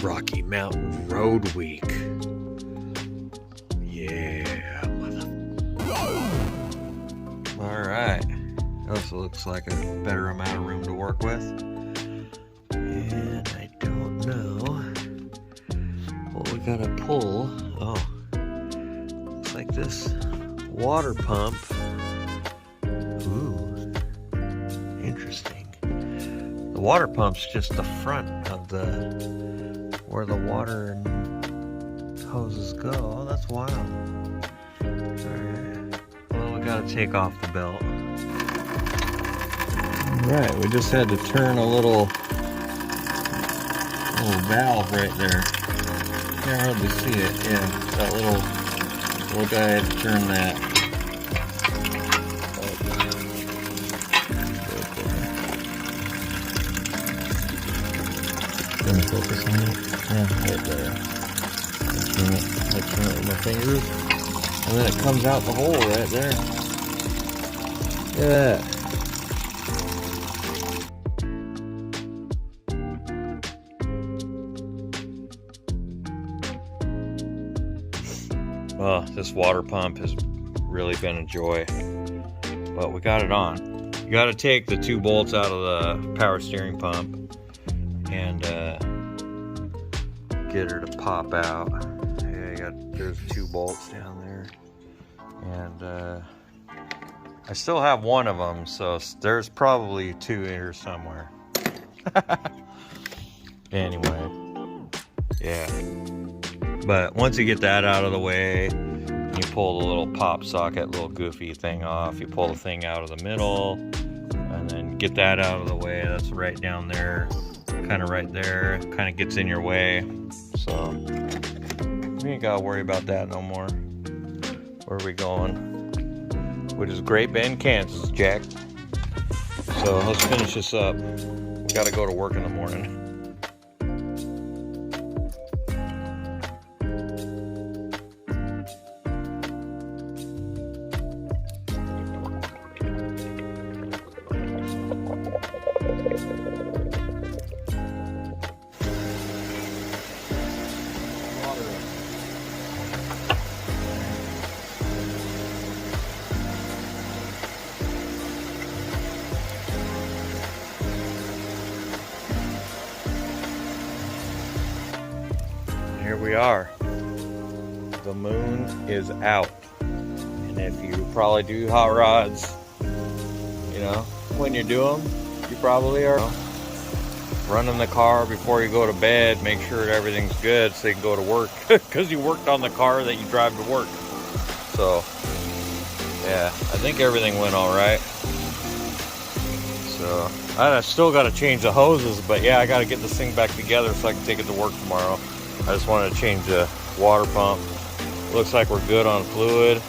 Rocky Mountain Road Week. Yeah, alright. This looks like a better amount of room to work with. And I don't know what we gotta pull. Oh, looks like this water pump. Ooh, interesting. The water pump's just the front of where the water and hoses go. Oh, that's wild. Alright. Well, we gotta take off the belt. Alright, we just had to turn a little valve right there. Can't hardly see it. Yeah, that little guy had to turn that. Gonna focus on it? Yeah, right there. I turn it with my fingers, and then it comes out the hole right there. Look at that. Well, this water pump has really been a joy, but we got it on. You got to take the 2 bolts out of the power steering pump and get her to pop out. Yeah, there's 2 bolts down there, and I still have one of them, so there's probably 2 here somewhere. Anyway, yeah. But once you get that out of the way, you pull the little pop socket, little goofy thing off. You pull the thing out of the middle, and then get that out of the way. That's right down there, kind of right there. Kind of gets in your way. So we ain't gotta worry about that no more. Where are we going? Which is Great Bend, Kansas, Jack. So let's finish this up. We gotta go to work in the morning. Here we are. The moon is out. And if you probably do hot rods, you know, when you do them, you probably are running the car before you go to bed. Make sure that everything's good so you can go to work, because you worked on the car that you drive to work. So, yeah, I think everything went all right. So, I still got to change the hoses, but yeah, I got to get this thing back together so I can take it to work tomorrow. I just wanted to change the water pump. Looks like we're good on fluid.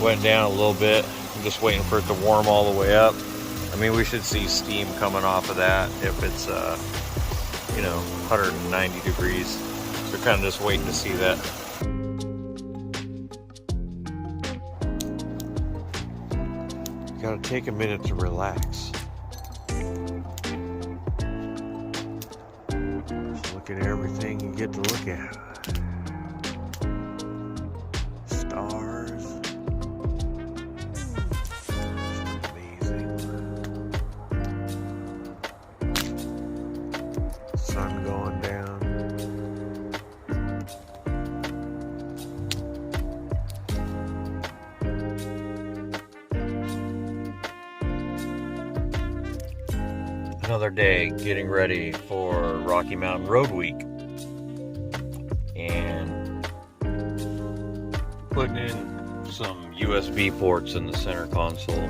Went down a little bit. I'm just waiting for it to warm all the way up. I mean, we should see steam coming off of that if it's, you know, 190 degrees. So kind of just waiting to see that. You gotta take a minute to relax. Look at everything you get to look at. Stars. It's amazing. Sun going down. Another day getting ready for Rocky Mountain Road Week and putting in some USB ports in the center console.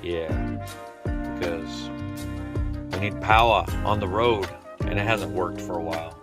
Yeah, because we need power on the road and it hasn't worked for a while.